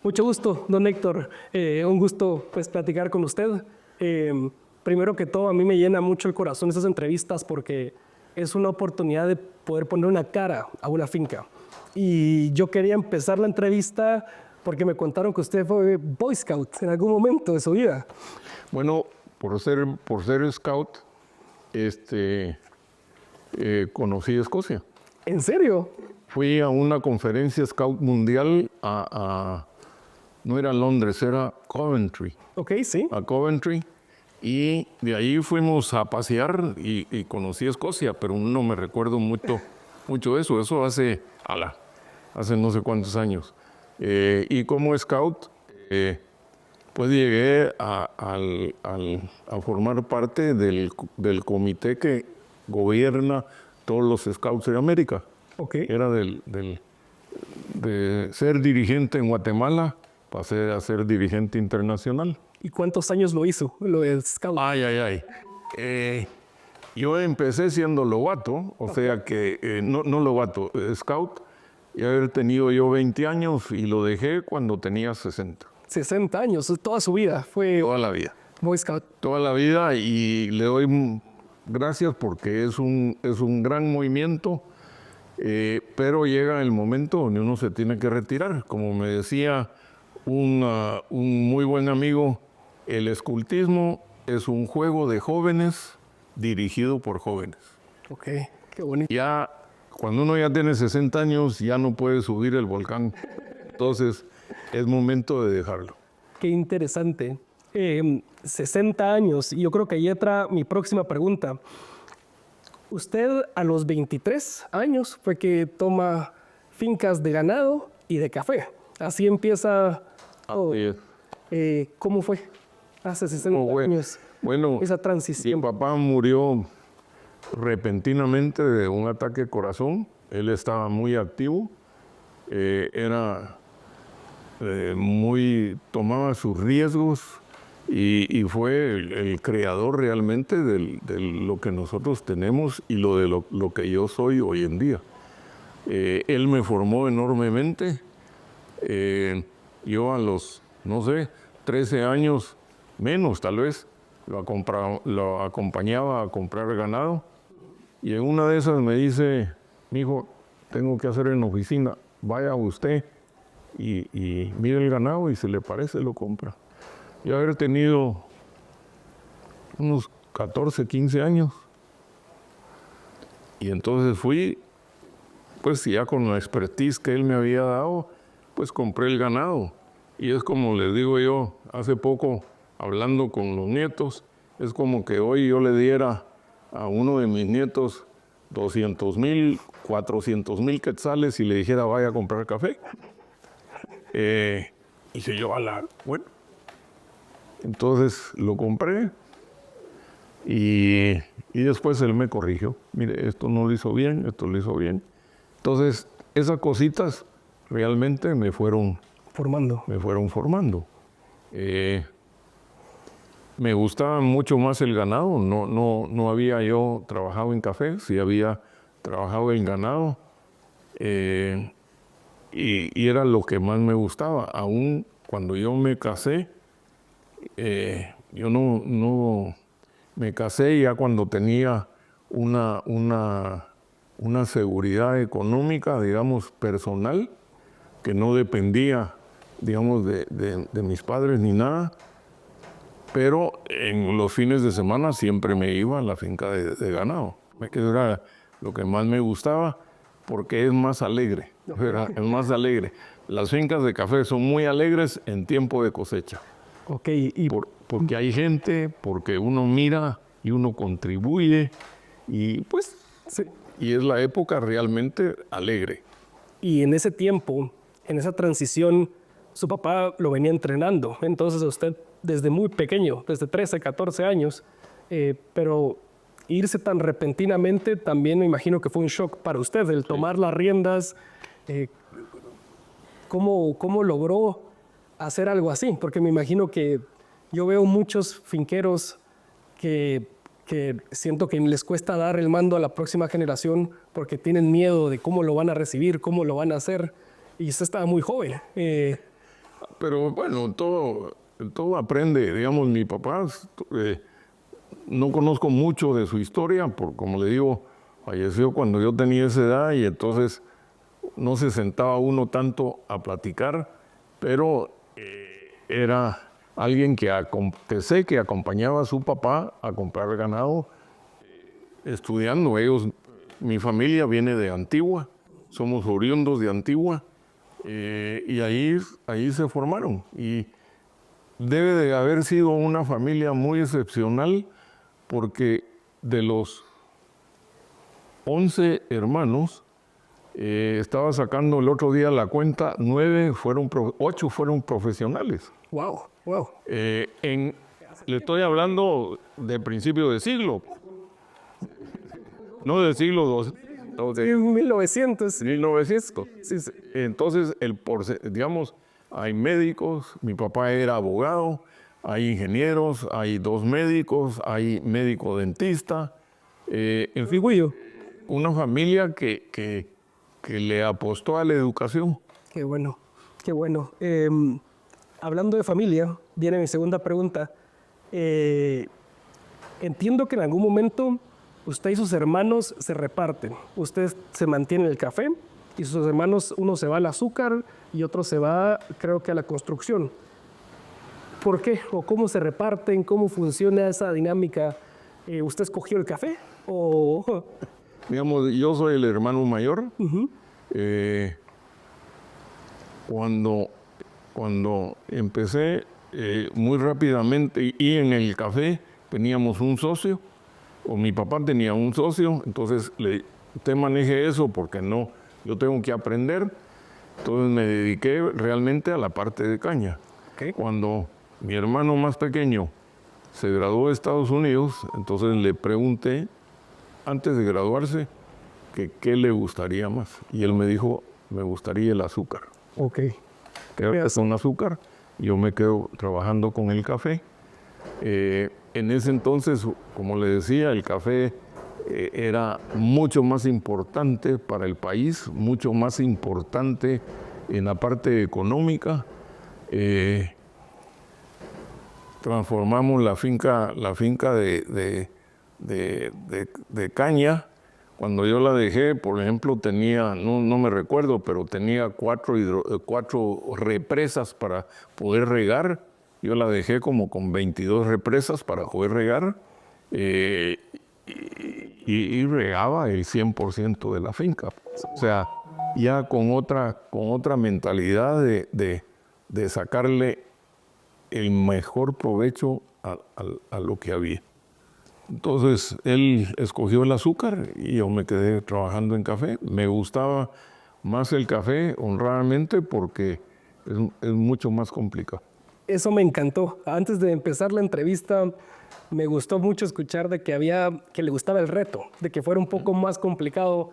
Mucho gusto, don Héctor. Un gusto pues, platicar con usted. Primero que todo, a mí me llena mucho el corazón esas entrevistas porque es una oportunidad de poder poner una cara a una finca. Y yo quería empezar la entrevista porque me contaron que usted fue Boy Scout en algún momento de su vida. Bueno, por ser scout, conocí Escocia. ¿En serio? Fui a una conferencia scout mundial no era Londres, era Coventry. Ok, sí. A Coventry. Y de ahí fuimos a pasear y conocí Escocia, pero no me recuerdo mucho de eso. Eso hace no sé cuántos años. Y como scout, pues llegué a formar parte del comité que gobierna todos los scouts de América. Ok. Era de ser dirigente en Guatemala, pasé a ser dirigente internacional. ¿Y cuántos años lo hizo, lo de Scout? Yo empecé siendo lobato, o sea que, no lobato, scout, y haber tenido yo 20 años y lo dejé cuando tenía 60. 60 años, toda su vida fue Toda la vida. Boy Scout. Toda la vida, y le doy gracias porque es un gran movimiento, pero llega el momento donde uno se tiene que retirar. Como me decía un muy buen amigo, el escultismo es un juego de jóvenes dirigido por jóvenes. Ok, qué bonito. Ya, cuando uno ya tiene 60 años, ya no puede subir el volcán. Entonces, es momento de dejarlo. Qué interesante. 60 años, y yo creo que ahí entra mi próxima pregunta. Usted a los 23 años fue que toma fincas de ganado y de café. Así empieza todo. Así es. ¿Cómo fue hace 60 años Bueno, esa mi transición? papá murió repentinamente de un ataque de corazón. Él estaba muy activo, tomaba sus riesgos y fue el creador realmente de lo que nosotros tenemos y de lo que yo soy hoy en día. Él me formó enormemente. Yo a los, no sé, 13 años, menos tal vez, lo acompañaba a comprar ganado. Y en una de esas me dice, mijo, tengo que hacer en la oficina, vaya usted y mire el ganado y si le parece lo compra. Yo haber tenido unos 14, 15 años. Y entonces fui, pues ya con la expertise que él me había dado, pues compré el ganado. Y es como les digo yo, hace poco, hablando con los nietos, es como que hoy yo le diera a uno de mis nietos 200,000, 400,000 quetzales y le dijera vaya a comprar café. Y se yo, bueno. Entonces lo compré y después él me corrigió. Mire, esto no lo hizo bien, esto lo hizo bien. Entonces, esas cositas realmente me fueron formando. Me gustaba mucho más el ganado. No había yo trabajado en café, sí había trabajado en ganado. Y era lo que más me gustaba. Aún cuando yo me casé, yo no me casé ya cuando tenía una seguridad económica, digamos, personal, que no dependía, digamos, de mis padres ni nada. Pero en los fines de semana siempre me iba a la finca de ganado. Que era lo que más me gustaba porque es más alegre. Es más alegre. Las fincas de café son muy alegres en tiempo de cosecha. Okay, Porque hay gente, porque uno mira y uno contribuye y pues sí. Y es la época realmente alegre. Y en ese tiempo, en esa transición, su papá lo venía entrenando. Entonces usted desde muy pequeño, desde 13, 14 años, pero irse tan repentinamente también me imagino que fue un shock para usted, el tomar las riendas. ¿Cómo logró hacer algo así? Porque me imagino que yo veo muchos finqueros que siento que les cuesta dar el mando a la próxima generación porque tienen miedo de cómo lo van a recibir, cómo lo van a hacer. Y usted estaba muy joven. Pero bueno, todo aprende. Digamos, mi papá, no conozco mucho de su historia, porque como le digo, falleció cuando yo tenía esa edad y entonces no se sentaba uno tanto a platicar, pero era alguien que sé que acompañaba a su papá a comprar ganado, estudiando. Mi familia viene de Antigua, somos oriundos de Antigua, y ahí se formaron. Y debe de haber sido una familia muy excepcional, porque de los 11 hermanos, estaba sacando el otro día la cuenta, 8 fueron profesionales. Wow, wow. Le estoy hablando de principio de siglo, no del siglo II. Sí, 1900. 1900. Entonces, digamos, hay médicos, mi papá era abogado, hay ingenieros, hay 2 médicos, hay médico dentista. En fin, Orgullo. una familia que le apostó a la educación. Qué bueno, qué bueno. Hablando de familia, viene mi segunda pregunta. Entiendo que en algún momento usted y sus hermanos se reparten. Usted se mantiene en el café y sus hermanos, uno se va al azúcar y otro se va, creo que a la construcción. ¿Por qué? ¿O cómo se reparten? ¿Cómo funciona esa dinámica? ¿Usted escogió el café? ¿O...? Digamos, yo soy el hermano mayor. Cuando empecé, muy rápidamente, y en el café teníamos un socio, o mi papá tenía un socio, entonces usted maneje eso porque no, yo tengo que aprender. Entonces me dediqué realmente a la parte de caña. Okay. Cuando mi hermano más pequeño se graduó de Estados Unidos, entonces le pregunté, antes de graduarse, que qué le gustaría más. Y él me dijo, me gustaría el azúcar. Ok. Quédate con azúcar, yo me quedo trabajando con el café. En ese entonces, como le decía, el café era mucho más importante para el país, mucho más importante en la parte económica. Transformamos la finca de caña. Cuando yo la dejé, por ejemplo, tenía, no me recuerdo, pero tenía 4 represas para poder regar. Yo la dejé como con 22 represas para poder regar, y regaba el 100% de la finca. O sea, ya con otra mentalidad de sacarle el mejor provecho a lo que había. Entonces, él escogió el azúcar y yo me quedé trabajando en café. Me gustaba más el café, honradamente, porque es mucho más complicado. Eso me encantó. Antes de empezar la entrevista, me gustó mucho escuchar de que le gustaba el reto, de que fuera un poco más complicado,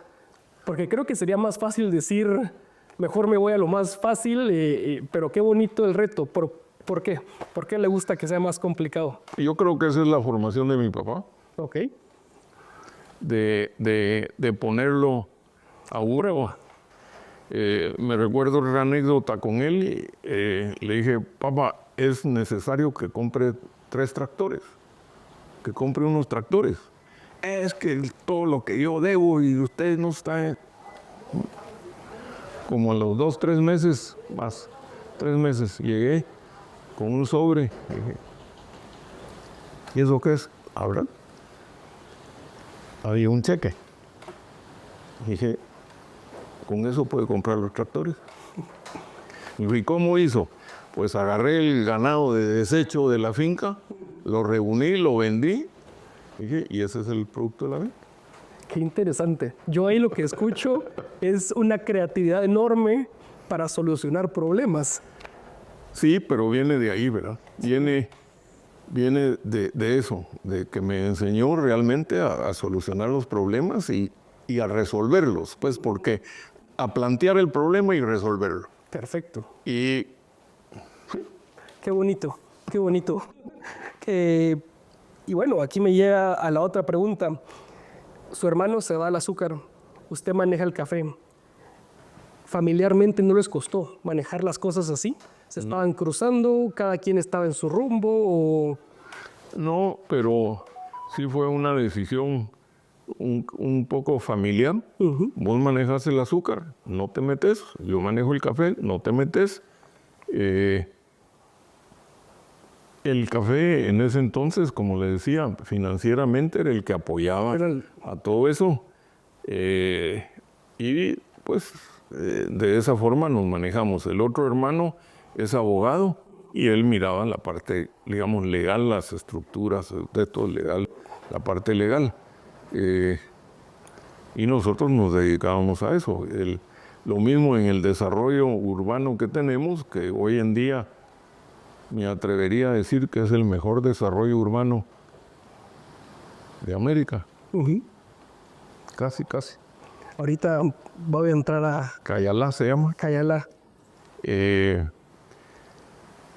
porque creo que sería más fácil decir, mejor me voy a lo más fácil, pero qué bonito el reto. ¿Por qué? ¿Por qué le gusta que sea más complicado? Yo creo que esa es la formación de mi papá. Ok. De ponerlo a prueba. Me recuerdo una anécdota con él. Le dije, papá, es necesario que compre 3 tractores, que compre unos tractores. Es que todo lo que yo debo y usted no está... Como a los 2, 3 meses, más 3 meses, llegué con un sobre. Dije, ¿y eso qué es? ¿Ahora? Había un cheque. Dije, ¿con eso puede comprar los tractores? ¿Y cómo hizo? Pues agarré el ganado de desecho de la finca, lo reuní, lo vendí, dije, y ese es el producto de la venta. Qué interesante. Yo ahí lo que escucho es una creatividad enorme para solucionar problemas. Sí, pero viene de ahí, ¿verdad? Viene de eso, de que me enseñó realmente a solucionar los problemas y a resolverlos, pues porque a plantear el problema y resolverlo. Perfecto. Y qué bonito, qué bonito. Y bueno, aquí me llega a la otra pregunta. Su hermano se va al azúcar, usted maneja el café. ¿Familiarmente no les costó manejar las cosas así? ¿Se estaban cruzando? ¿Cada quien estaba en su rumbo? ¿O No, pero sí fue una decisión un poco familiar. Vos manejas el azúcar, no te metes. Yo manejo el café, no te metes. El café en ese entonces, como le decía, financieramente era el que apoyaba a todo eso. Y pues de esa forma nos manejamos. El otro hermano es abogado y él miraba la parte, digamos, legal, las estructuras de todo legal, la parte legal. Y nosotros nos dedicábamos a eso. Lo mismo en el desarrollo urbano que tenemos, que hoy en día me atrevería a decir que es el mejor desarrollo urbano de América. Casi, casi. ahorita voy a entrar a Cayalá se llama. Cayala?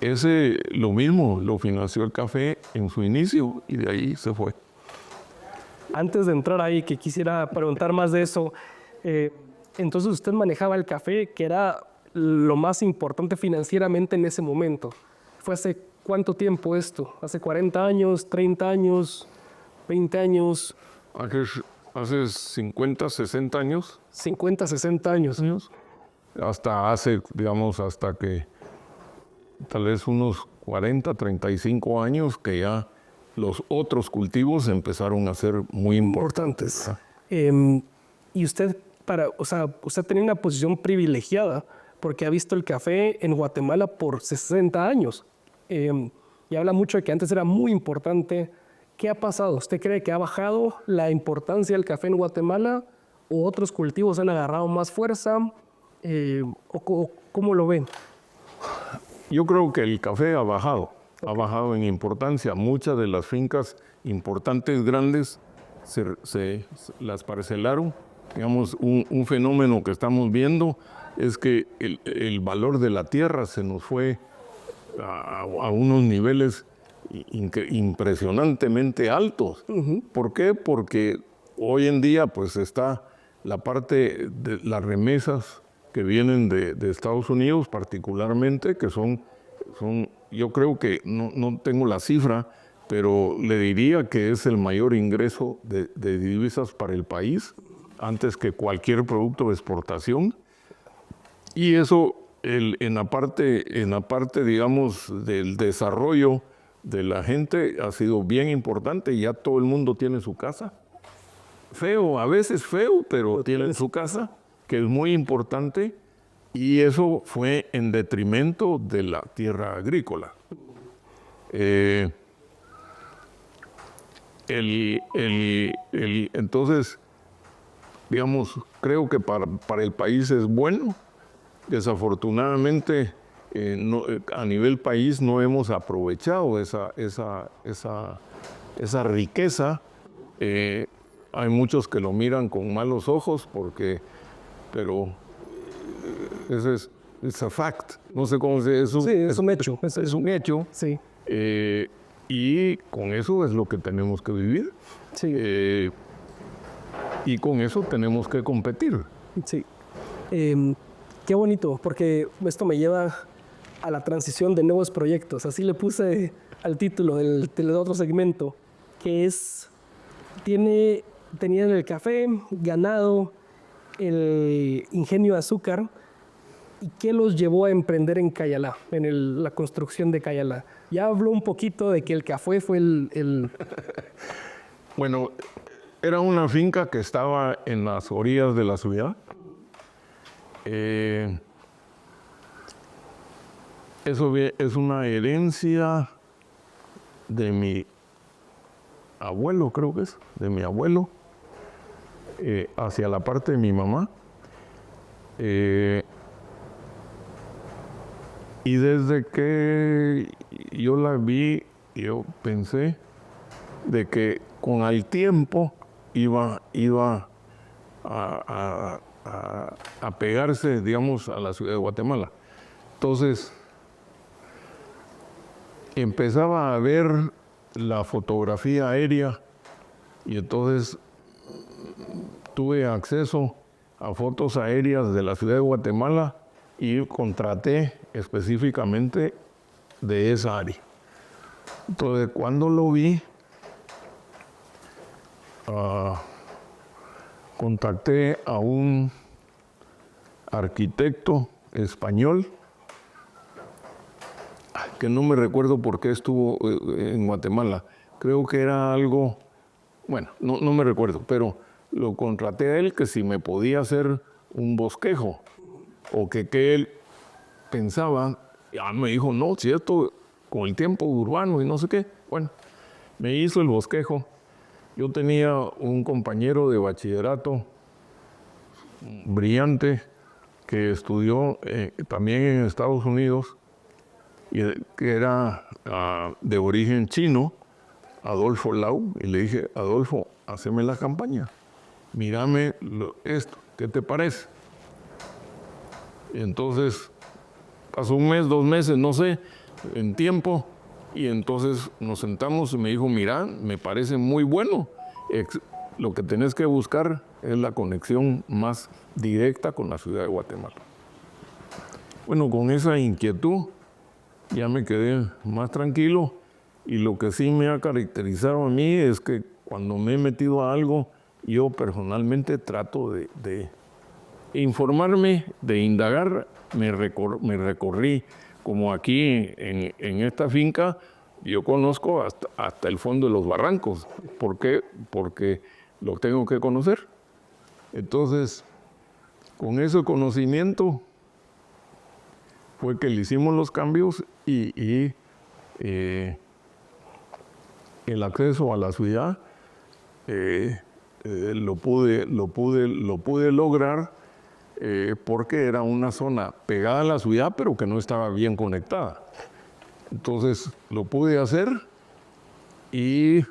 Ese, lo mismo, lo financió el café en su inicio y de ahí se fue. Antes de entrar ahí, que quisiera preguntar más de eso, entonces usted manejaba el café, que era lo más importante financieramente en ese momento. ¿Fue hace cuánto tiempo esto? ¿Hace 40 años, 30 años, 20 años? Hace 50, 60 años. 50, 60 años. Hasta hace, digamos, hasta que tal vez unos 40, 35 años que ya los otros cultivos empezaron a ser muy importantes. Y usted, usted tenía una posición privilegiada porque ha visto el café en Guatemala por 60 años. Y habla mucho de que antes era muy importante. ¿Qué ha pasado? ¿Usted cree que ha bajado la importancia del café en Guatemala o otros cultivos han agarrado más fuerza? ¿O cómo lo ven? Yo creo que el café ha bajado en importancia. Muchas de las fincas importantes, grandes, las parcelaron. Digamos, un fenómeno que estamos viendo es que el valor de la tierra se nos fue a unos niveles impresionantemente altos. ¿Por qué? Porque hoy en día pues está la parte de las remesas que vienen de Estados Unidos particularmente, que son yo creo que, no tengo la cifra, pero le diría que es el mayor ingreso de divisas para el país, antes que cualquier producto de exportación. Y eso, en la parte, digamos, del desarrollo de la gente, ha sido bien importante. Ya todo el mundo tiene su casa. Feo, a veces feo, pero tiene su casa, que es muy importante. Y eso fue en detrimento de la tierra agrícola. Entonces, digamos, creo que para el país es bueno. Desafortunadamente, a nivel país no hemos aprovechado esa riqueza. Hay muchos que lo miran con malos ojos pero ese es a fact. No sé cómo se dice. Sí, es un hecho. Es un hecho. Sí. Y con eso es lo que tenemos que vivir. Sí. Y con eso tenemos que competir. Sí. Qué bonito, porque esto me lleva a la transición de nuevos proyectos. Así le puse al título del otro segmento, que es, tenían el café, ganado, el ingenio de azúcar. ¿Y qué los llevó a emprender en Cayalá, en la construcción de Cayalá? Ya habló un poquito de que el café fue Bueno, era una finca que estaba en las orillas de la ciudad. Eso es una herencia de mi abuelo, creo que es, de mi abuelo, hacia la parte de mi mamá. Y desde que yo la vi, yo pensé de que con el tiempo iba a pegarse, digamos, a la ciudad de Guatemala. Entonces, empezaba a ver la fotografía aérea y entonces tuve acceso a fotos aéreas de la ciudad de Guatemala y contraté específicamente de esa área. Entonces, cuando lo vi, contacté a un arquitecto español, que no me recuerdo por qué estuvo en Guatemala. Creo que era algo, bueno, no me recuerdo, pero lo contraté a él que si me podía hacer un bosquejo o que él pensaba. Ya me dijo, no, si esto con el tiempo urbano y no sé qué. Bueno, me hizo el bosquejo. Yo tenía un compañero de bachillerato brillante que estudió también en Estados Unidos y que era de origen chino, Adolfo Lau, y le dije, Adolfo, haceme la campaña, mírame esto, ¿qué te parece? Y entonces pasó un mes, 2 meses, no sé, en tiempo, y entonces nos sentamos y me dijo, mira, me parece muy bueno, lo que tenés que buscar es la conexión más directa con la ciudad de Guatemala. Bueno, con esa inquietud ya me quedé más tranquilo, y lo que sí me ha caracterizado a mí es que cuando me he metido a algo, yo personalmente trato de informarme, de indagar. Me recorrí, como aquí en esta finca, yo conozco hasta el fondo de los barrancos. ¿Por qué? Porque lo tengo que conocer. Entonces, con ese conocimiento fue que le hicimos los cambios y el acceso a la ciudad lo pude lograr porque era una zona pegada a la ciudad, pero que no estaba bien conectada. Entonces lo pude hacer, y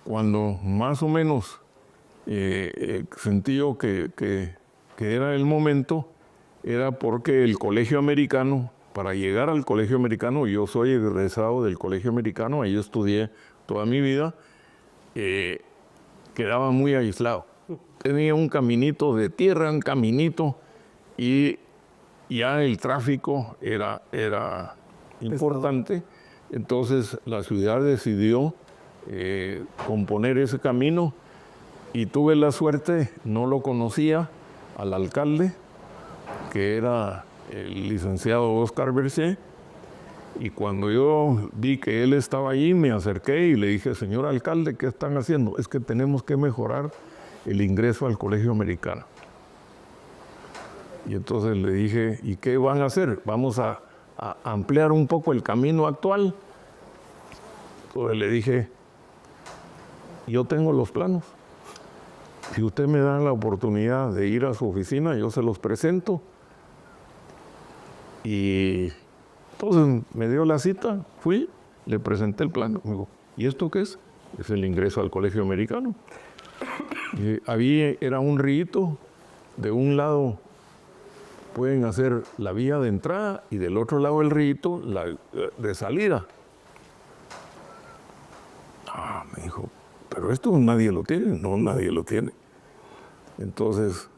cuando más o menos sentí yo que era el momento, era porque el colegio americano, para llegar al colegio americano, yo soy egresado del colegio americano, ahí estudié toda mi vida, quedaba muy aislado. Tenía un caminito de tierra, un caminito, y ya el tráfico era importante. Entonces la ciudad decidió componer ese camino, y tuve la suerte, no lo conocía, al alcalde, que era el licenciado Oscar Bercé, y cuando yo vi que él estaba allí, me acerqué y le dije, señor alcalde, ¿qué están haciendo? Es que tenemos que mejorar el ingreso al colegio americano. Y entonces le dije, ¿y qué van a hacer? Vamos a ampliar un poco el camino actual. Entonces le dije, yo tengo los planos. Si usted me da la oportunidad de ir a su oficina, yo se los presento. Y entonces me dio la cita, fui, le presenté el plan. Me dijo, ¿y esto qué es? Es el ingreso al colegio americano. Era un río, de un lado pueden hacer la vía de entrada y del otro lado del río la de salida. Me dijo, pero esto nadie lo tiene. No, nadie lo tiene. Entonces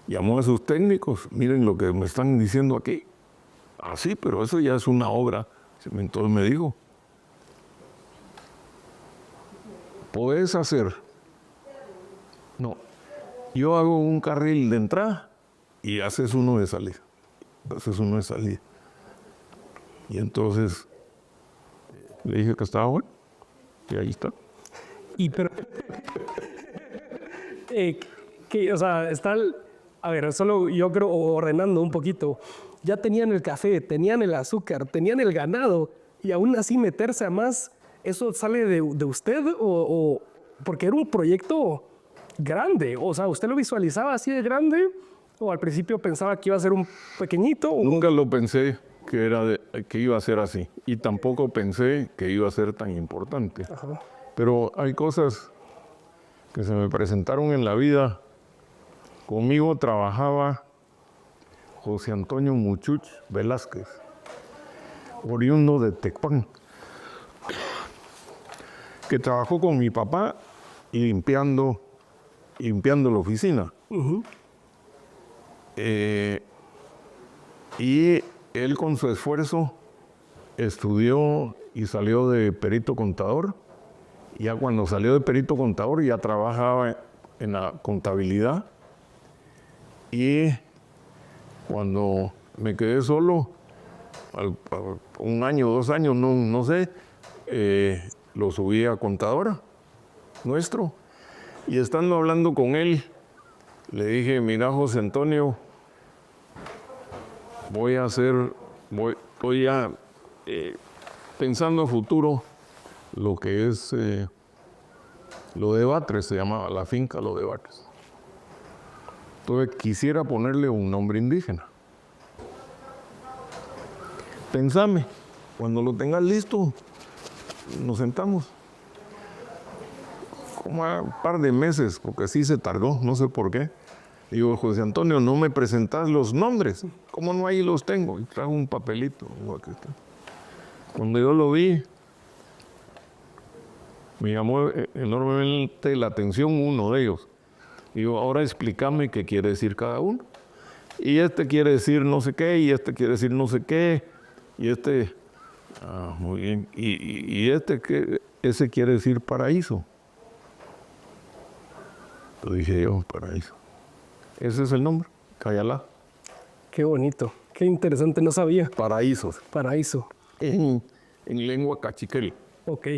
llamó a sus técnicos, miren lo que me están diciendo aquí. Sí, pero eso ya es una obra. Entonces me dijo, ¿podés hacer? No, yo hago un carril de entrada y haces uno de salida. Y entonces le dije que estaba bueno, y ahí está. Pero, o sea, a ver, solo yo creo, ordenando un poquito, ya tenían el café, tenían el azúcar, tenían el ganado, y aún así meterse a más, ¿eso sale de usted? Porque era un proyecto grande, o sea, ¿usted lo visualizaba así de grande? ¿O al principio pensaba que iba a ser un pequeñito? Nunca lo pensé que iba a ser así, y tampoco pensé que iba a ser tan importante. Ajá. Pero hay cosas que se me presentaron en la vida. Conmigo trabajaba José Antonio Muchuch Velázquez, oriundo de Tecpan, que trabajó con mi papá y limpiando la oficina. Uh-huh. Y él con su esfuerzo estudió y salió de perito contador. Ya cuando salió de perito contador ya trabajaba en la contabilidad. Y cuando me quedé solo, un año, 2 años, no sé, lo subí a contadora nuestro. Y estando hablando con él, le dije, mira, José Antonio, voy a pensando a futuro lo que es lo de Batres, se llamaba la finca Lo de Batres. Entonces quisiera ponerle un nombre indígena. Pensame, cuando lo tengas listo, nos sentamos. Como a un par de meses, porque sí se tardó, no sé por qué. Digo, José Antonio, no me presentás los nombres. ¿Cómo no? Ahí los tengo. Y trajo un papelito. Cuando yo lo vi, me llamó enormemente la atención uno de ellos. Digo, ahora explícame qué quiere decir cada uno. Y este quiere decir no sé qué, y este quiere decir no sé qué, y este, muy bien, y ese quiere decir paraíso. Lo dije yo, paraíso. Ese es el nombre, Cayalá. Qué bonito, qué interesante, no sabía. Paraíso. Paraíso. En lengua cachiquel. Ok,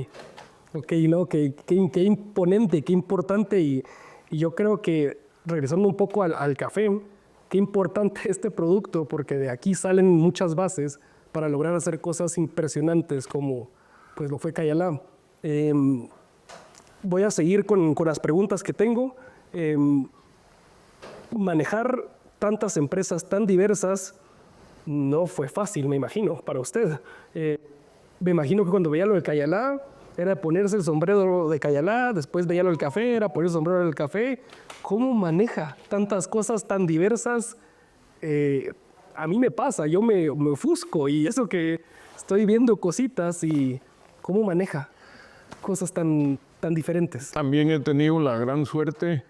no, qué imponente, qué importante. Y yo creo que, regresando un poco al café, qué importante este producto, porque de aquí salen muchas bases para lograr hacer cosas impresionantes como pues lo fue Cayalá. Voy a seguir con las preguntas que tengo. Manejar tantas empresas tan diversas no fue fácil, me imagino, para usted. Me imagino que cuando veía lo del Cayalá, era ponerse el sombrero de Cayalá, después veía lo del café, era poner el sombrero del café. ¿Cómo maneja tantas cosas tan diversas? A mí me pasa, yo me ofusco, y eso que estoy viendo cositas. Y ¿cómo maneja cosas tan diferentes? También he tenido la gran suerte,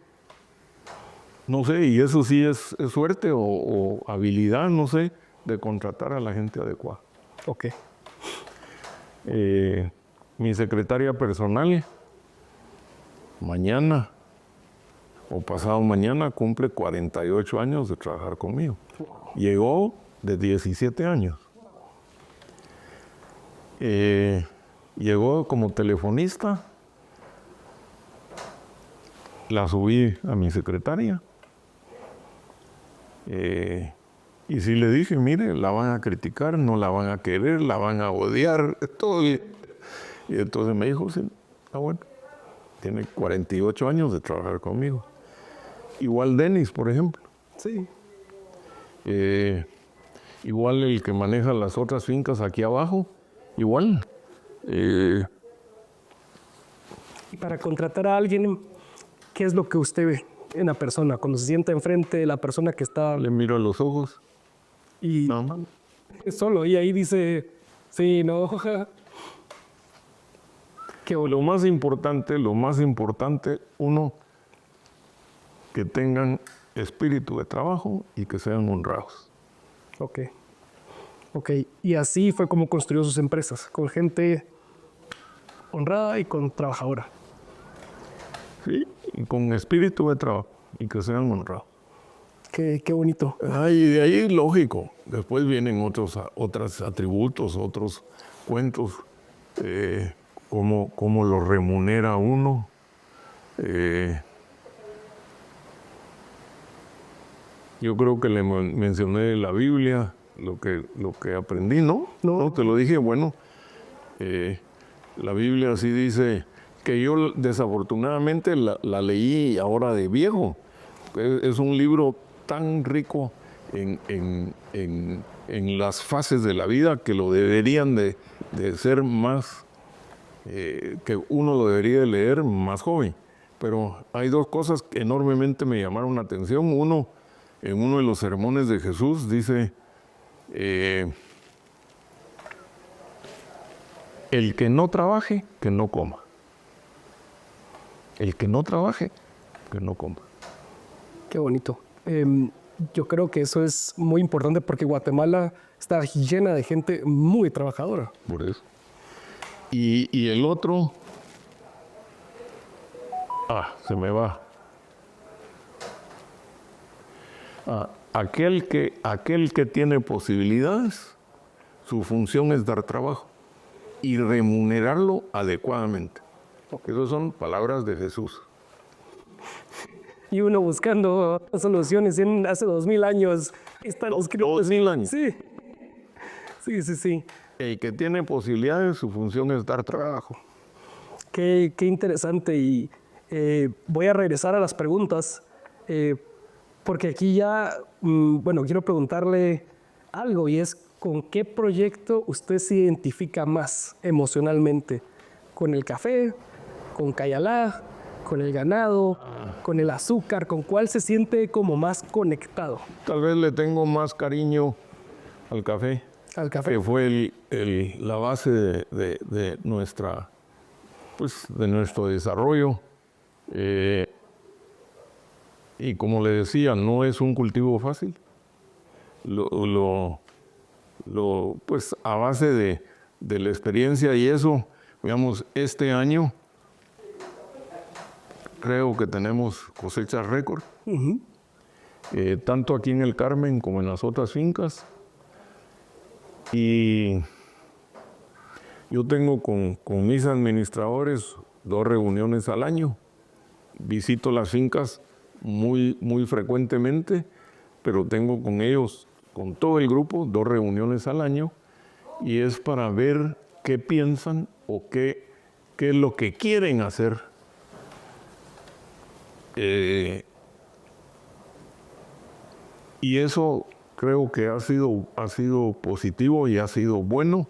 no sé, y eso sí es suerte o habilidad, no sé, de contratar a la gente adecuada. Ok. Mi secretaria personal, mañana o pasado mañana, cumple 48 años de trabajar conmigo. Llegó de 17 años. Llegó como telefonista, la subí a mi secretaria. Y sí le dije, mire, la van a criticar, no la van a querer, la van a odiar, todo. Y entonces me dijo, sí, está bueno. Tiene 48 años de trabajar conmigo. Igual Denis, por ejemplo. Sí. Igual el que maneja las otras fincas aquí abajo, igual. Y para contratar a alguien, ¿qué es lo que usted ve en la persona? Cuando se sienta enfrente de la persona que está... Le miro a los ojos. Y Nada más. solo, y ahí dice, sí, no. Qué Lo más importante, uno, que tengan espíritu de trabajo y que sean honrados. Ok. Y así fue como construyó sus empresas, con gente honrada y con trabajadora. Sí, y con espíritu de trabajo y que sean honrados. Qué bonito. Y de ahí, lógico, después vienen otros atributos, otros cuentos, cómo lo remunera uno. Yo creo que le mencioné la Biblia, lo que aprendí, ¿no? No, te lo dije, bueno, la Biblia sí dice que yo desafortunadamente la leí ahora de viejo. Es un libro tan rico en las fases de la vida que lo deberían de ser más, que uno lo debería de leer más joven. Pero hay dos cosas que enormemente me llamaron la atención. Uno, en uno de los sermones de Jesús dice, el que no trabaje, que no coma. El que no trabaje, que no coma. Qué bonito. yo creo que eso es muy importante porque Guatemala está llena de gente muy trabajadora. Por eso. Y el otro, se me va. Aquel que tiene posibilidades, su función es dar trabajo y remunerarlo adecuadamente. Esas son palabras de Jesús. Y uno buscando soluciones hace 2000 años. Están escritos. 2000 años. Sí. Sí. El que tiene posibilidades, su función es dar trabajo. Qué interesante. Y voy a regresar a las preguntas, porque aquí ya, quiero preguntarle algo, y es ¿con qué proyecto usted se identifica más emocionalmente? ¿Con el café? ¿Con Cayalá? ¿Con el ganado? ¿Con el azúcar? ¿Con cuál se siente como más conectado? Tal vez le tengo más cariño al café. Al café. Que fue la base de nuestro desarrollo. Y como le decía, no es un cultivo fácil. Pues a base de la experiencia y eso, digamos, este año creo que tenemos cosechas récord, tanto aquí en el Carmen como en las otras fincas. Y yo tengo con mis administradores 2 reuniones al año. Visito las fincas muy frecuentemente, pero tengo con ellos, con todo el grupo, 2 reuniones al año, y es para ver qué piensan o qué es lo que quieren hacer. Y eso creo que ha sido positivo y ha sido bueno,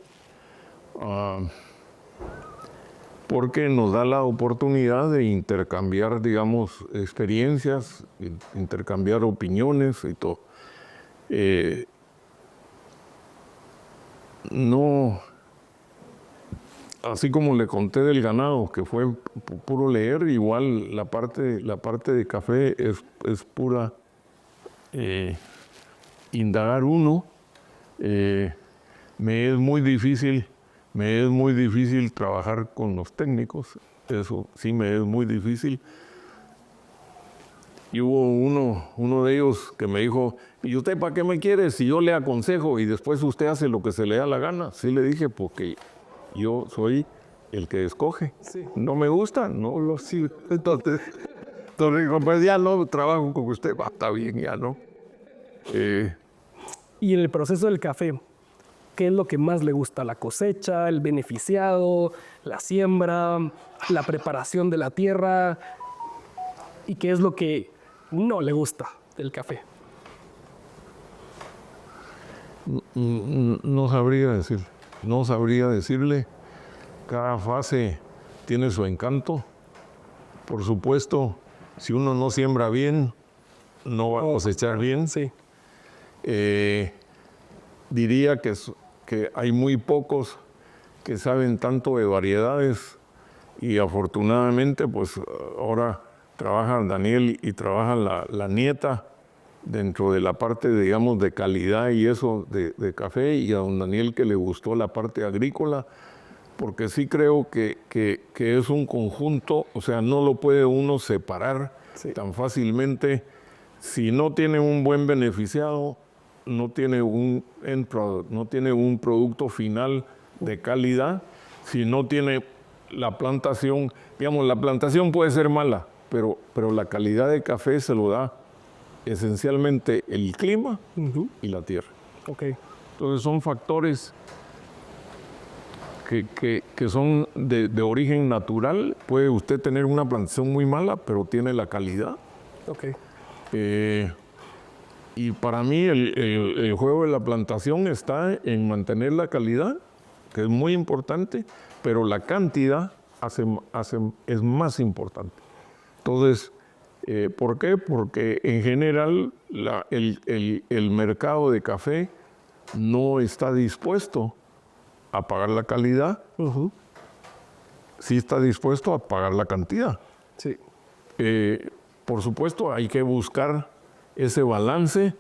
porque nos da la oportunidad de intercambiar, digamos, experiencias, intercambiar opiniones y todo. No, así como le conté del ganado, que fue puro leer, igual la parte de café es pura indagar uno. Me es muy difícil trabajar con los técnicos, eso sí me es muy difícil. Y hubo uno de ellos que me dijo, ¿y usted para qué me quiere si yo le aconsejo y después usted hace lo que se le da la gana? Sí le dije, porque yo soy el que escoge. Sí. No me gusta, no lo sigo. Entonces digo, pues ya no trabajo con usted, está bien, ya no. Y en el proceso del café, ¿qué es lo que más le gusta? ¿La cosecha, el beneficiado, la siembra, la preparación de la tierra? ¿Y qué es lo que no le gusta del café? No sabría decirle. Cada fase tiene su encanto. Por supuesto, si uno no siembra bien, no va a cosechar bien. Sí. Diría que hay muy pocos que saben tanto de variedades, y afortunadamente pues ahora trabajan Daniel y trabaja la nieta dentro de la parte, digamos, de calidad y eso de café, y a don Daniel que le gustó la parte agrícola, porque sí creo que es un conjunto, o sea, no lo puede uno separar tan fácilmente. Si no tiene un buen beneficiado, no tiene un end product, no tiene un producto final de calidad. Si no tiene la plantación, digamos, la plantación puede ser mala, pero la calidad de café se lo da esencialmente el clima y la tierra. Okay. Entonces son factores que son de origen natural. Puede usted tener una plantación muy mala, pero tiene la calidad. Okay. Y para mí el juego de la plantación está en mantener la calidad, que es muy importante, pero la cantidad es más importante. Entonces, ¿por qué? Porque en general el mercado de café no está dispuesto a pagar la calidad, sí está dispuesto a pagar la cantidad. Sí. Por supuesto, hay que buscar ese balance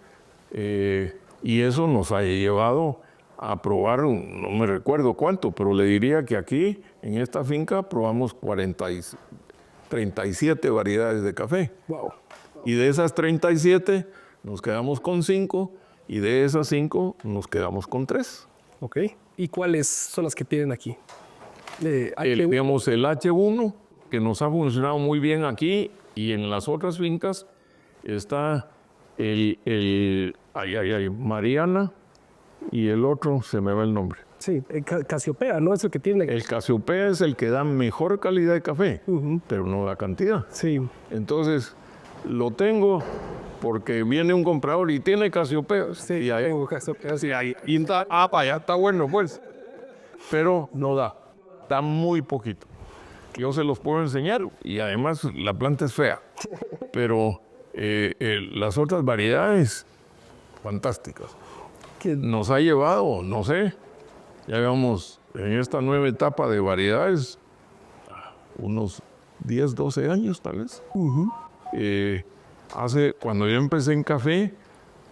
y eso nos ha llevado a probar, no me recuerdo cuánto, pero le diría que aquí, en esta finca, probamos 37 variedades de café. Wow. Y de esas 37 nos quedamos con 5 y de esas 5 nos quedamos con 3. Ok. ¿Y cuáles son las que tienen aquí? Digamos, el H1, que nos ha funcionado muy bien aquí y en las otras fincas, está Mariana y el otro, se me va el nombre. Sí, Casiopea, ¿no? Es el que tiene. El Casiopea es el que da mejor calidad de café, pero no da cantidad. Sí. Entonces, lo tengo porque viene un comprador y tiene Casiopea. Sí, y ahí, tengo Casiopea. sí, ahí, y para allá está bueno, pues. Pero no da muy poquito. Yo se los puedo enseñar y además la planta es fea. Pero las otras variedades, fantásticas. Que- Nos ha llevado, no sé, ya llevamos en esta nueva etapa de variedades unos 10, 12 años tal vez. Cuando yo empecé en café,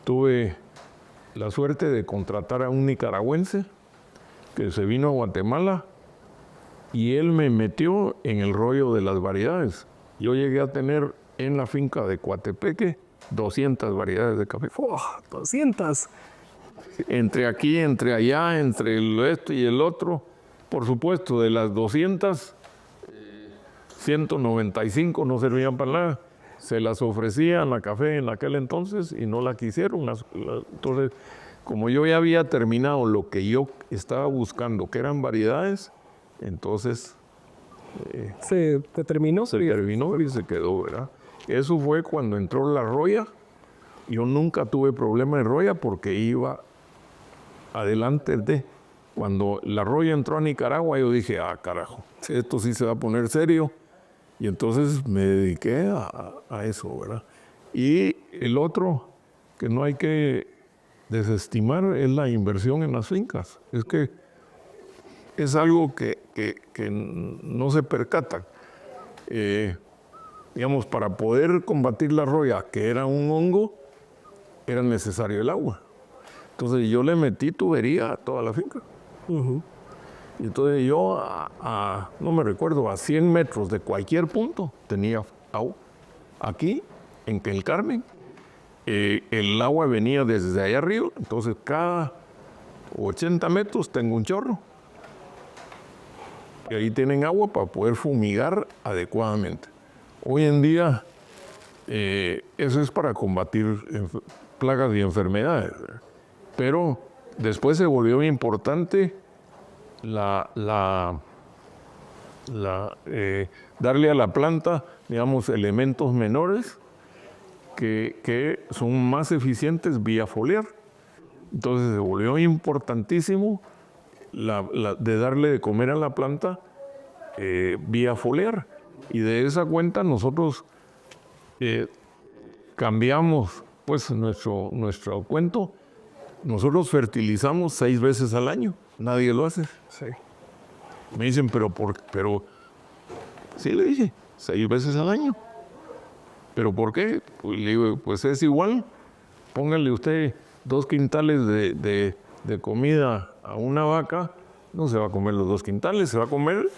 tuve la suerte de contratar a un nicaragüense que se vino a Guatemala y él me metió en el rollo de las variedades. Yo llegué a tener en la finca de Coatepeque 200 variedades de café. 200. Entre aquí, entre allá, entre esto y el otro. Por supuesto, de las 200, 195 no servían para nada. Se las ofrecían a café en aquel entonces y no la quisieron. Entonces, como yo ya había terminado lo que yo estaba buscando, que eran variedades, entonces Se terminó. se terminó y se quedó, ¿verdad? Eso fue cuando entró la roya. Yo nunca tuve problema de roya porque iba adelante de. Cuando la roya entró a Nicaragua, yo dije, carajo, esto sí se va a poner serio. Y entonces me dediqué a eso, ¿verdad? Y el otro que no hay que desestimar es la inversión en las fincas. Es que es algo que no se percatan. Digamos, para poder combatir la roya, que era un hongo, era necesario el agua. Entonces yo le metí tubería a toda la finca. Y entonces yo, no me recuerdo, a 100 metros de cualquier punto tenía agua. Aquí, en el Carmen, el agua venía desde allá arriba, entonces cada 80 metros tengo un chorro. Y ahí tienen agua para poder fumigar adecuadamente. Hoy en día, eso es para combatir plagas y enfermedades. Pero después se volvió importante darle a la planta, digamos, elementos menores que son más eficientes vía foliar. Entonces se volvió importantísimo de darle de comer a la planta vía foliar. Y de esa cuenta nosotros cambiamos pues nuestro cuento. Nosotros fertilizamos 6 veces al año. Nadie lo hace. Sí. Me dicen, pero sí, le dije, 6 veces al año. ¿Pero por qué? Pues le digo, pues es igual. Póngale usted 2 quintales de comida a una vaca, no se va a comer los 2 quintales, se va a comer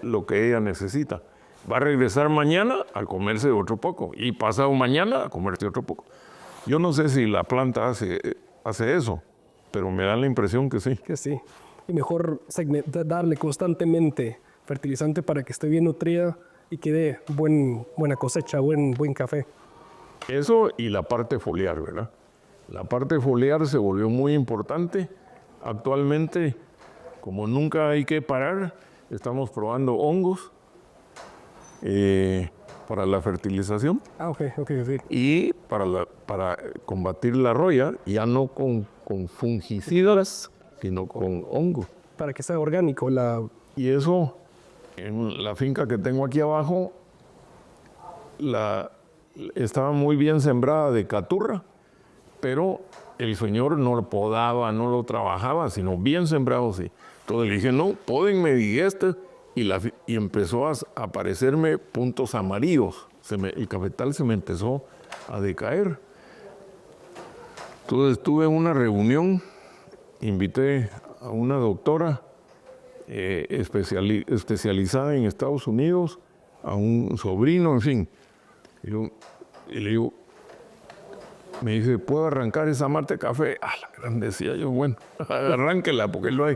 lo que ella necesita. Va a regresar mañana a comerse otro poco y pasado mañana a comerse otro poco. Yo no sé si la planta hace eso, pero me da la impresión que sí. Que sí. Y mejor darle constantemente fertilizante para que esté bien nutrida y que dé buena cosecha, buen café. Eso y la parte foliar, ¿verdad? La parte foliar se volvió muy importante. Actualmente, como nunca hay que parar, estamos probando hongos para la fertilización Ok, sí. y para combatir la roya, ya no con fungicidas, sino con hongos. Para que sea orgánico Y eso, en la finca que tengo aquí abajo, estaba muy bien sembrada de caturra, pero el señor no lo podaba, no lo trabajaba, sino bien sembrado, sí. Entonces le dije, no, pódenme y empezó a aparecerme puntos amarillos. El cafetal se me empezó a decaer. Entonces tuve una reunión, invité a una doctora especializada en Estados Unidos, a un sobrino, en fin. Y le digo, me dice, ¿puedo arrancar esa mate de café? Ah, la gran decía yo, bueno, arránquela, porque no hay.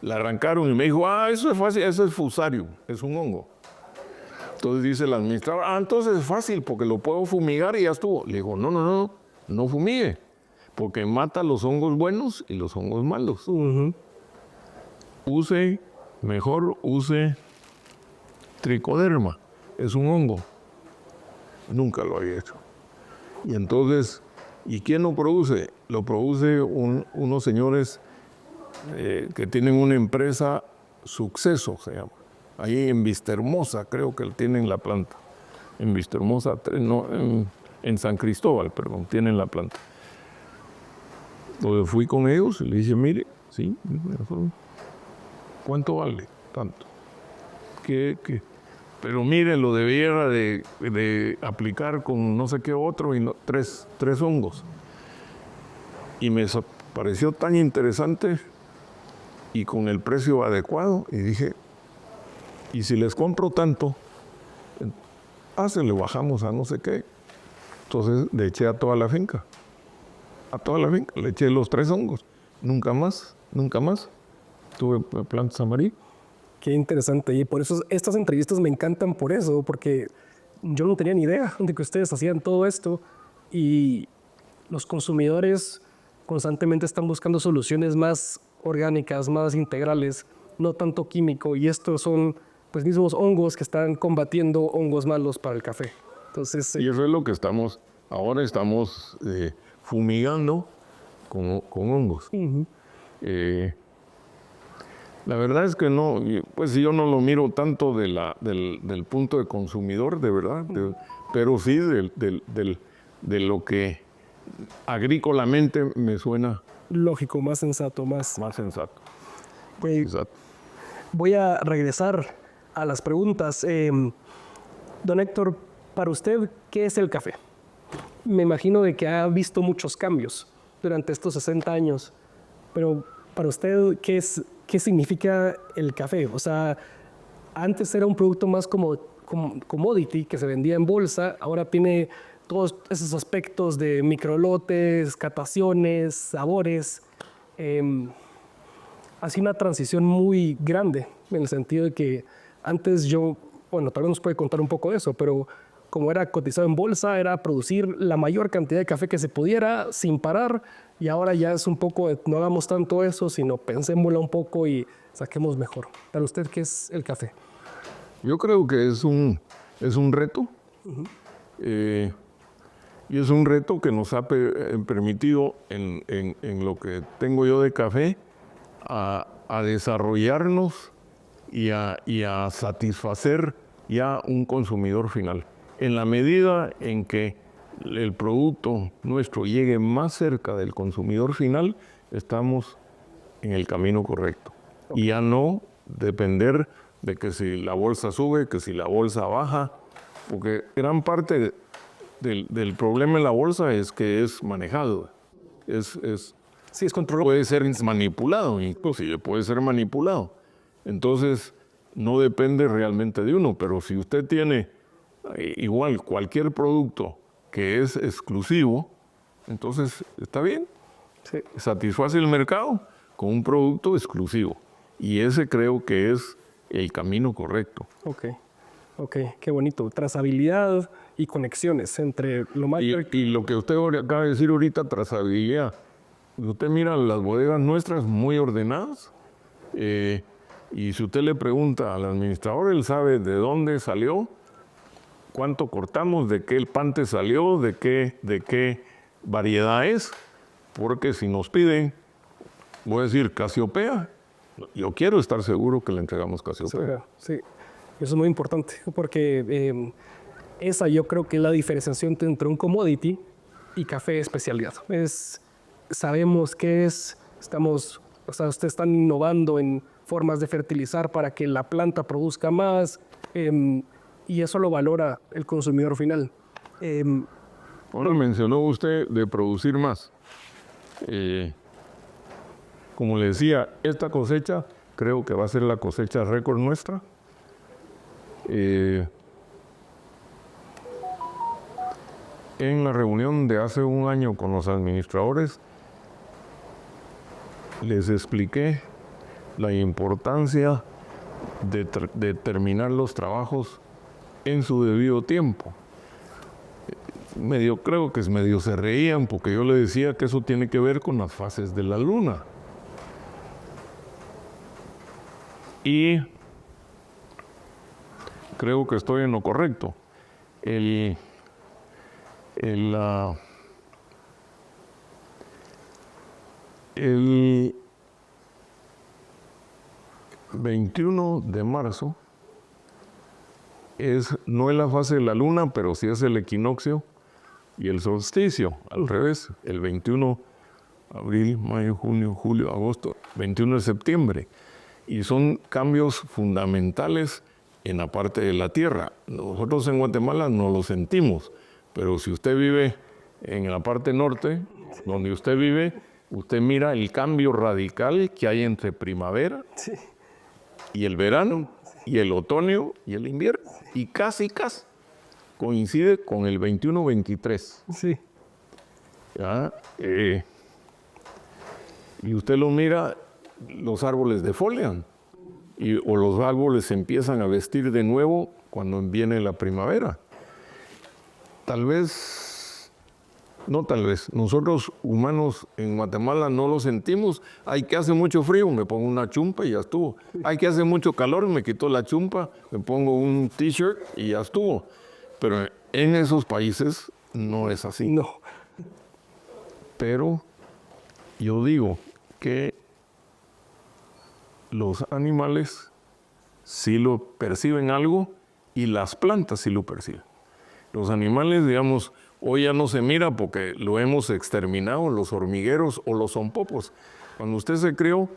La arrancaron y me dijo, eso es fácil, eso es fusarium, es un hongo. Entonces dice el administrador, entonces es fácil, porque lo puedo fumigar y ya estuvo. Le digo, no fumigue, porque mata los hongos buenos y los hongos malos. Use tricoderma, es un hongo. Nunca lo había hecho. Y entonces, ¿y quién lo produce? Lo produce unos señores que tienen una empresa, Suceso se llama. Ahí en Vistahermosa, creo que tienen la planta. En Vistahermosa, no, en San Cristóbal, perdón, tienen la planta. Entonces fui con ellos y le dije, mire, sí, ¿cuánto vale? Tanto. Pero mire, lo debiera de aplicar con no sé qué otro, y tres hongos. Y me pareció tan interesante y con el precio adecuado, y dije, y si les compro tanto, se le bajamos a no sé qué. Entonces le eché a toda la finca, le eché los 3 hongos, nunca más. Tuve plantas amarillas. Qué interesante, y por eso estas entrevistas me encantan por eso, porque yo no tenía ni idea de que ustedes hacían todo esto, y los consumidores constantemente están buscando soluciones más orgánicas, más integrales, no tanto químico, y estos son pues mismos hongos que están combatiendo hongos malos para el café. Entonces, y eso es lo que ahora estamos fumigando con hongos. La verdad es que no, pues yo no lo miro tanto del punto de consumidor, de verdad, pero sí de lo que agrícolamente me suena lógico, más sensato, más sensato. Exacto. Voy a regresar a las preguntas. Don Héctor, para usted, ¿qué es el café? Me imagino de que ha visto muchos cambios durante estos 60 años, pero para usted, ¿qué significa el café? O sea, antes era un producto más como commodity que se vendía en bolsa, ahora tiene todos esos aspectos de microlotes, cataciones, sabores. Ha sido una transición muy grande en el sentido de que antes tal vez nos puede contar un poco de eso, pero como era cotizado en bolsa, era producir la mayor cantidad de café que se pudiera sin parar, y ahora ya es un poco de no hagamos tanto eso, sino pensémoslo un poco y saquemos mejor. Para usted, ¿qué es el café? Yo creo que es un reto. Y es un reto que nos ha permitido en lo que tengo yo de café a desarrollarnos y a satisfacer ya un consumidor final. En la medida en que el producto nuestro llegue más cerca del consumidor final, estamos en el camino correcto. Y ya no depender de que si la bolsa sube, que si la bolsa baja, porque gran parte del problema en la bolsa es que es manejado. Sí, es controlado. Puede ser manipulado, inclusive puede ser manipulado. Entonces, no depende realmente de uno, pero si usted tiene igual cualquier producto que es exclusivo, entonces está bien. Sí. Satisface el mercado con un producto exclusivo. Y ese creo que es el camino correcto. Ok, qué bonito. Trazabilidad y conexiones entre lo más... Y lo que usted acaba de decir ahorita, trazabilidad. Usted mira las bodegas nuestras muy ordenadas, y si usted le pregunta al administrador, él sabe de dónde salió, cuánto cortamos, de qué el pante salió, de qué variedad es, porque si nos piden, voy a decir Casiopea, yo quiero estar seguro que le entregamos Casiopea. Sí, eso es muy importante, porque esa yo creo que es la diferenciación entre un commodity y café de especialidad. Sabemos qué es, ustedes están innovando en formas de fertilizar para que la planta produzca más, y eso lo valora el consumidor final. Ahora mencionó usted de producir más. Como le decía, esta cosecha creo que va a ser la cosecha récord nuestra. En la reunión de hace un año con los administradores, les expliqué la importancia de terminar los trabajos en su debido tiempo. Creo que medio se reían porque yo le decía que eso tiene que ver con las fases de la luna. Y creo que estoy en lo correcto. El 21 de marzo no es la fase de la luna, pero sí es el equinoccio y el solsticio, al revés, el 21 abril, mayo, junio, julio, agosto, 21 de septiembre. Y son cambios fundamentales en la parte de la tierra. Nosotros en Guatemala no lo sentimos, pero si usted vive en la parte norte, donde usted vive, usted mira el cambio radical que hay entre primavera y el verano, y el otoño y el invierno, y casi coincide con el 21-23. Sí. ¿Ya? Y usted lo mira, los árboles defolian, o los árboles se empiezan a vestir de nuevo cuando viene la primavera. Nosotros humanos en Guatemala no lo sentimos. Hay que hace mucho frío, me pongo una chumpa y ya estuvo. Hay que hace mucho calor, me quito la chumpa, me pongo un t-shirt y ya estuvo. Pero en esos países no es así. No. Pero yo digo que los animales sí lo perciben algo y las plantas sí lo perciben. Los animales, digamos, hoy ya no se mira porque lo hemos exterminado, los hormigueros o los zompopos. Cuando usted se crió,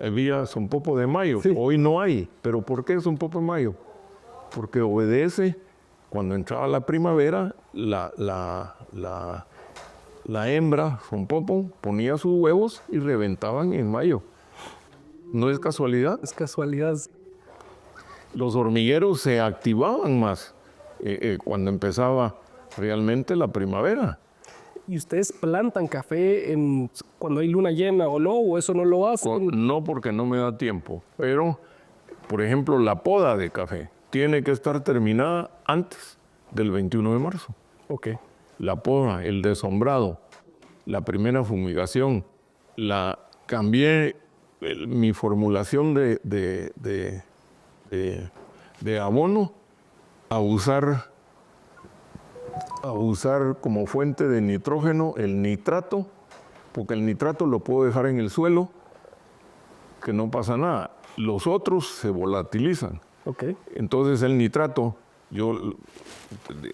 había zompopo de mayo. Sí. Hoy no hay. ¿Pero por qué zompopo de mayo? Porque obedece, cuando entraba la primavera, la hembra zompopo ponía sus huevos y reventaban en mayo. ¿No es casualidad? Es casualidad. Los hormigueros se activaban más cuando empezaba realmente la primavera. ¿Y ustedes plantan café cuando hay luna llena o no? ¿O eso no lo hacen? No, porque no me da tiempo. Pero, por ejemplo, la poda de café tiene que estar terminada antes del 21 de marzo. Ok. La poda, el desombrado, la primera fumigación, cambié mi formulación de abono a usar como fuente de nitrógeno el nitrato, porque el nitrato lo puedo dejar en el suelo, que no pasa nada. Los otros se volatilizan. Okay. Entonces el nitrato,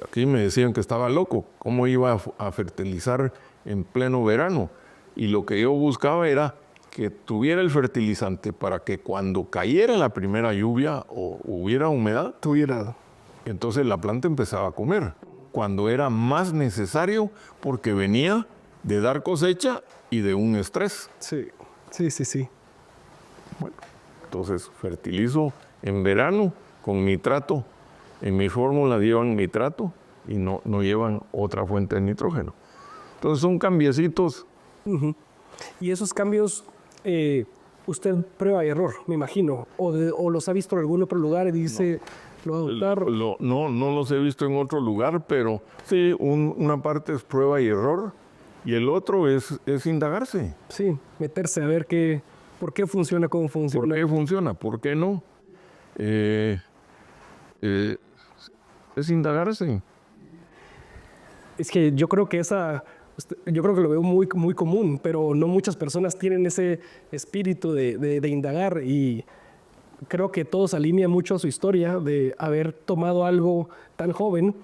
aquí me decían que estaba loco, cómo iba a fertilizar en pleno verano. Y lo que yo buscaba era que tuviera el fertilizante para que cuando cayera la primera lluvia o hubiera humedad, entonces la planta empezaba a comer, cuando era más necesario porque venía de dar cosecha y de un estrés. Sí. Bueno, entonces fertilizo en verano con nitrato. En mi fórmula llevan nitrato y no llevan otra fuente de nitrógeno. Entonces son cambiecitos. Uh-huh. Y esos cambios, usted prueba y error, me imagino, o los ha visto en algún otro lugar y dice, lo va a adoptar. No los he visto en otro lugar, pero sí, una parte es prueba y error y el otro es indagarse. Sí, meterse a ver por qué funciona, cómo funciona. ¿Por qué funciona? ¿Por qué no? Es indagarse. Es que yo creo que lo veo muy, muy común, pero no muchas personas tienen ese espíritu de indagar, y creo que todo se alinea mucho a su historia de haber tomado algo tan joven,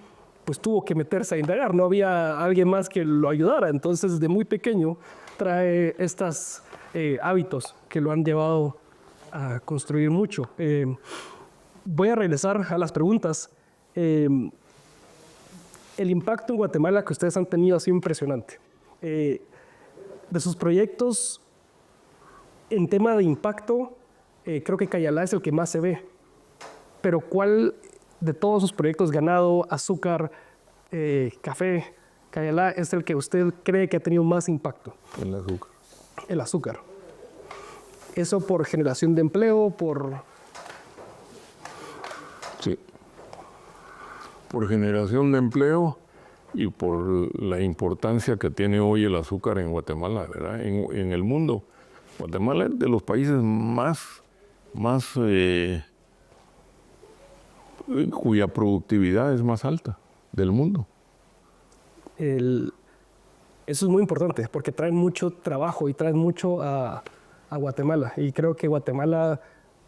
pues tuvo que meterse a indagar, no había alguien más que lo ayudara, entonces desde muy pequeño trae estos hábitos que lo han llevado a construir mucho. Voy a regresar a las preguntas. El impacto en Guatemala que ustedes han tenido ha sido impresionante. de sus proyectos, en tema de impacto, creo que Cayalá es el que más se ve. Pero ¿cuál de todos sus proyectos, ganado, azúcar, café, Cayalá, es el que usted cree que ha tenido más impacto? El azúcar. El azúcar. ¿Eso por generación de empleo, por...? Sí. Por generación de empleo y por la importancia que tiene hoy el azúcar en Guatemala, ¿verdad? En el mundo. Guatemala es de los países más cuya productividad es más alta del mundo. Eso es muy importante porque traen mucho trabajo y traen mucho a Guatemala. Y creo que Guatemala,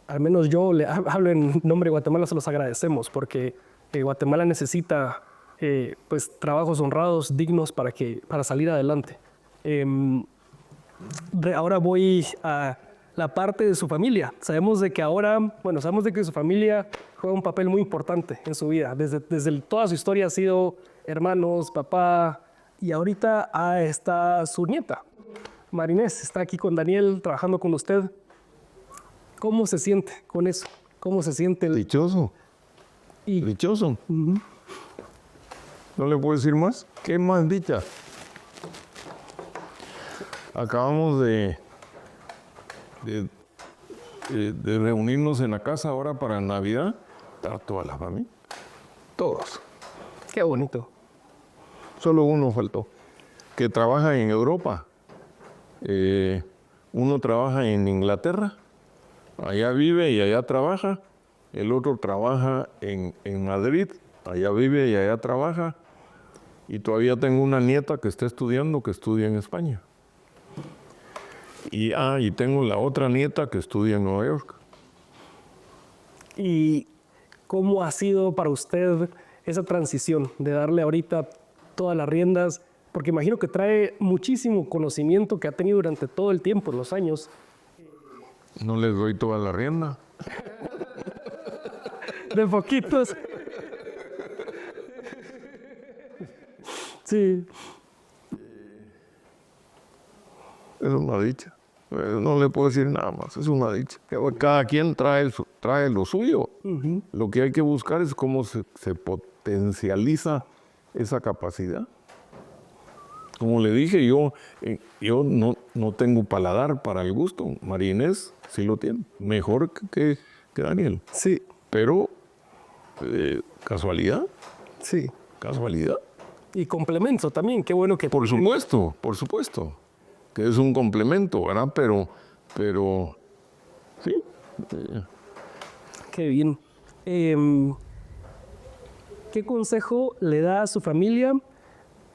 al menos yo le hablo en nombre de Guatemala, se los agradecemos porque Guatemala necesita pues, trabajos honrados, dignos para salir adelante. Ahora voy a la parte de su familia. Sabemos de que su familia juega un papel muy importante en su vida. Desde toda su historia ha sido hermanos, papá, y ahorita está su nieta, Marinés, está aquí con Daniel, trabajando con usted. ¿Cómo se siente con eso? ¿Cómo se siente? Dichoso. Dichoso. Uh-huh. ¿No le puedo decir más? ¿Qué más dicha? Acabamos de reunirnos en la casa ahora para Navidad. Está toda la familia. Todos. Qué bonito. Solo uno faltó, que trabaja en Europa. Uno trabaja en Inglaterra, allá vive y allá trabaja. El otro trabaja en Madrid, allá vive y allá trabaja. Y todavía tengo una nieta que está estudiando, que estudia en España. Y tengo la otra nieta que estudia en Nueva York. ¿Y cómo ha sido para usted esa transición de darle ahorita todas las riendas? Porque imagino que trae muchísimo conocimiento que ha tenido durante todo el tiempo, en los años. No les doy toda la rienda. De poquitos. Sí. Es una dicha. No le puedo decir nada más, es una dicha. Cada quien trae lo suyo. Uh-huh. Lo que hay que buscar es cómo se potencializa esa capacidad. Como le dije, yo no tengo paladar para el gusto. María Inés sí lo tiene, mejor que Daniel. Sí. Pero, ¿casualidad? Sí. ¿Casualidad? Y complemento también, qué bueno que... Por supuesto, que es un complemento, ¿verdad? Pero sí. Qué bien. ¿Qué consejo le da a su familia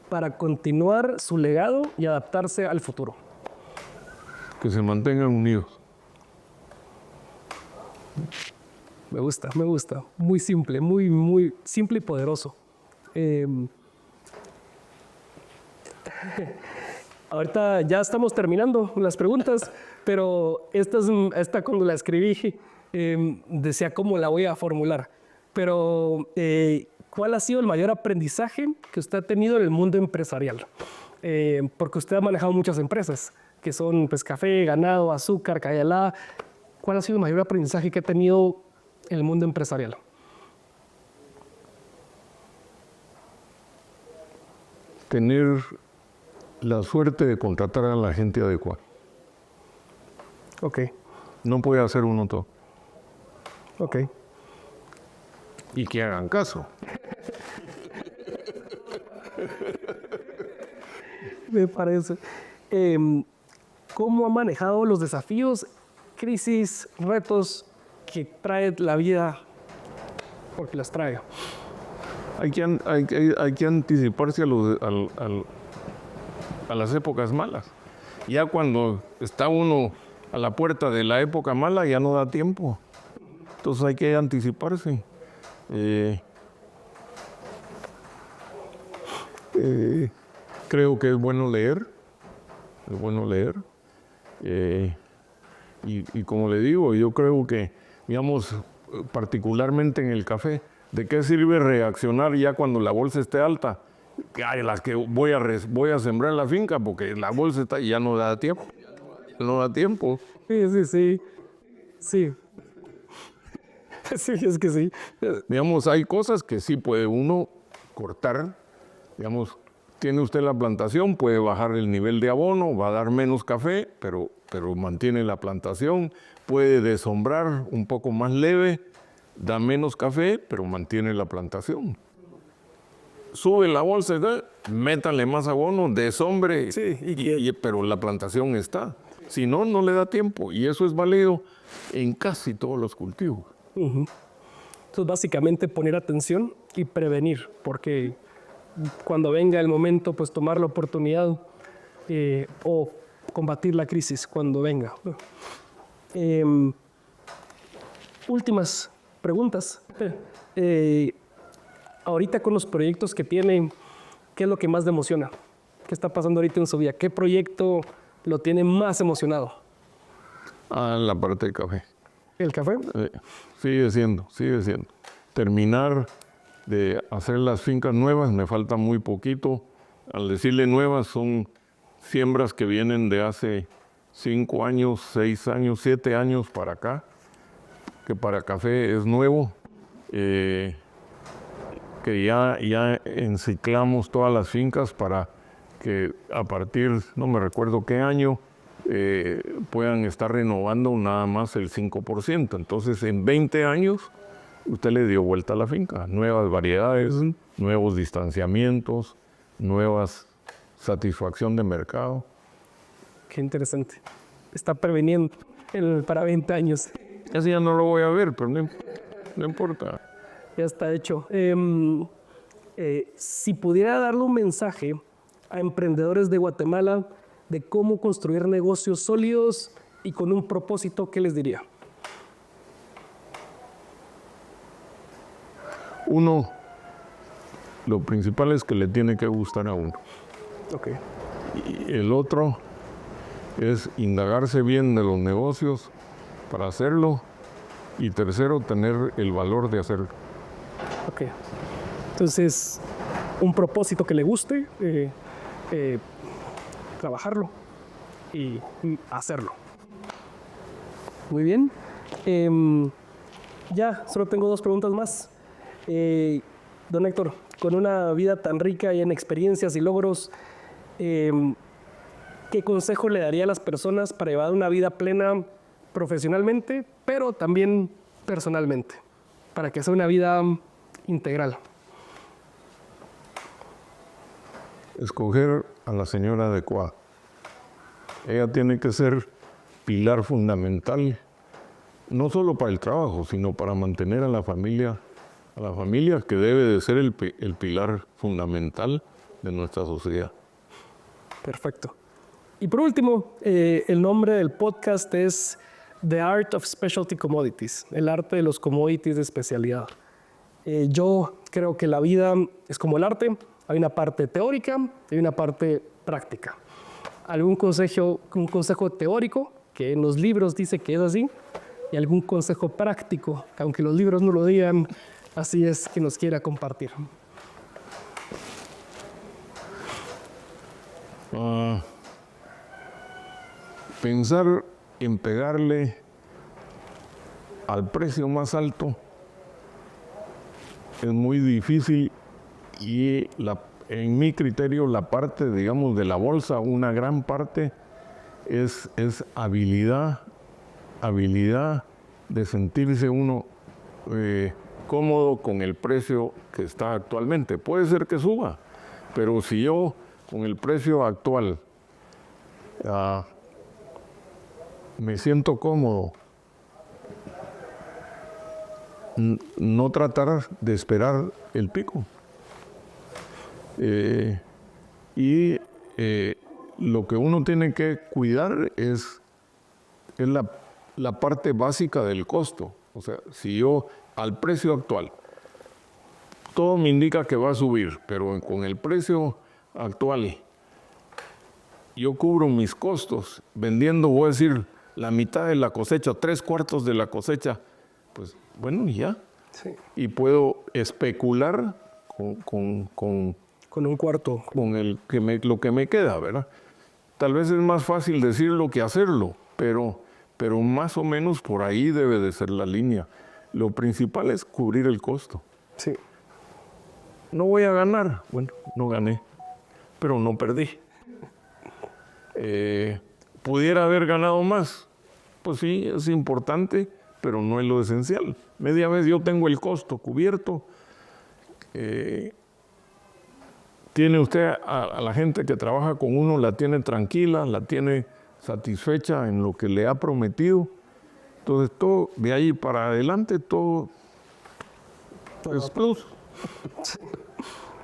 para continuar su legado y adaptarse al futuro? Que se mantengan unidos. Me gusta. Muy simple, muy simple y poderoso. Ahorita ya estamos terminando las preguntas, pero esta cuando la escribí decía cómo la voy a formular. Pero, ¿cuál ha sido el mayor aprendizaje que usted ha tenido en el mundo empresarial? Porque usted ha manejado muchas empresas, que son pues, café, ganado, azúcar, Cayalá. ¿Cuál ha sido el mayor aprendizaje que ha tenido en el mundo empresarial? Tener la suerte de contratar a la gente adecuada. Ok. No puede hacer uno todo. Ok. Y que hagan caso. Me parece. ¿Cómo ha manejado los desafíos, crisis, retos que trae la vida? Porque las trae. Hay que anticiparse a las épocas malas. Ya cuando está uno a la puerta de la época mala ya no da tiempo. Entonces hay que anticiparse. Creo que es bueno leer. Y como le digo, yo creo que, digamos, particularmente en el café, ¿de qué sirve reaccionar ya cuando la bolsa esté alta Ay, las que voy a sembrar la finca porque la bolsa está y ya no da tiempo. No da tiempo. Sí. Sí, sí, es que sí. Digamos, hay cosas que sí puede uno cortar. Digamos, tiene usted la plantación, puede bajar el nivel de abono, va a dar menos café, pero mantiene la plantación. Puede deshombrar un poco más leve, da menos café, pero mantiene la plantación. Sube la bolsa, métanle más abono, deshombre, Sí, pero la plantación está. Si no, no le da tiempo. Y eso es válido en casi todos los cultivos. Entonces, básicamente poner atención y prevenir, porque cuando venga el momento, pues tomar la oportunidad o combatir la crisis cuando venga. Últimas preguntas. Ahorita con los proyectos que tienen, ¿qué es lo que más le emociona? ¿Qué está pasando ahorita en su vida? ¿Qué proyecto lo tiene más emocionado? La parte del café. ¿El café? Sigue siendo. Terminar de hacer las fincas nuevas, me falta muy poquito. Al decirle nuevas, son siembras que vienen de hace 5 años, 6 años, 7 años para acá, que para café es nuevo. Que ya enciclamos todas las fincas para que a partir, no me recuerdo qué año, puedan estar renovando nada más el 5%. Entonces, en 20 años, usted le dio vuelta a la finca. Nuevas variedades, nuevos distanciamientos, nuevas satisfacción de mercado. Qué interesante. Está preveniendo para 20 años. Así ya no lo voy a ver, pero no importa. Ya está hecho. Si pudiera darle un mensaje a emprendedores de Guatemala de cómo construir negocios sólidos y con un propósito, ¿qué les diría? Uno, lo principal es que le tiene que gustar a uno. Okay. Y el otro es indagarse bien de los negocios para hacerlo. Y tercero, tener el valor de hacerlo. Ok. Entonces, un propósito que le guste, trabajarlo y hacerlo. Muy bien. Ya, solo tengo 2 preguntas más. Don Héctor, con una vida tan rica y en experiencias y logros, ¿qué consejo le daría a las personas para llevar una vida plena profesionalmente, pero también personalmente, para que sea una vida integral? Escoger a la señora adecuada. Ella tiene que ser pilar fundamental, no solo para el trabajo, sino para mantener a la familia que debe de ser el pilar fundamental de nuestra sociedad. Perfecto. Y por último, el nombre del podcast es The Art of Specialty Commodities, el arte de los commodities de especialidad. Yo creo que la vida es como el arte, hay una parte teórica y una parte práctica. Un consejo teórico, que en los libros dice que es así, y algún consejo práctico, que aunque los libros no lo digan, así es que nos quiera compartir. Pensar en pegarle al precio más alto es muy difícil y en mi criterio la parte, digamos, de la bolsa, una gran parte es habilidad de sentirse uno cómodo con el precio que está actualmente. Puede ser que suba, pero si yo con el precio actual me siento cómodo, no tratar de esperar el pico. Lo que uno tiene que cuidar es la parte básica del costo. O sea, si yo al precio actual, todo me indica que va a subir, pero con el precio actual yo cubro mis costos vendiendo, voy a decir, la mitad de la cosecha, 3/4 de la cosecha, pues bueno, ya. Sí. Y puedo especular con con un cuarto. con lo que me queda, ¿verdad? Tal vez es más fácil decirlo que hacerlo, pero más o menos por ahí debe de ser la línea. Lo principal es cubrir el costo. Sí. No voy a ganar. Bueno, no gané, pero no perdí. ¿Pudiera haber ganado más? Pues sí, es importante, pero no es lo esencial. Media vez yo tengo el costo cubierto. Tiene usted a la gente que trabaja con uno, la tiene tranquila, la tiene satisfecha en lo que le ha prometido. Entonces, todo de ahí para adelante, todo es plus.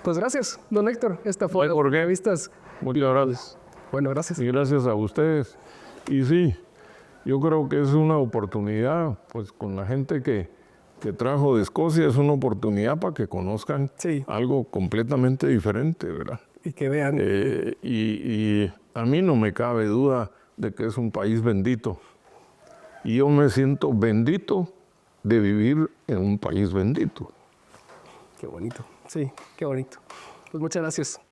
Pues gracias, don Héctor. Esta fue Bueno, Jorge. entrevistas. Muchas gracias. Bueno, gracias. Y gracias a ustedes. Y sí, yo creo que es una oportunidad, pues con la gente que trajo de Escocia, es una oportunidad para que conozcan Sí. algo completamente diferente, ¿verdad? Y que vean. Y a mí no me cabe duda de que es un país bendito. Y yo me siento bendito de vivir en un país bendito. Qué bonito. Sí, qué bonito. Pues muchas gracias.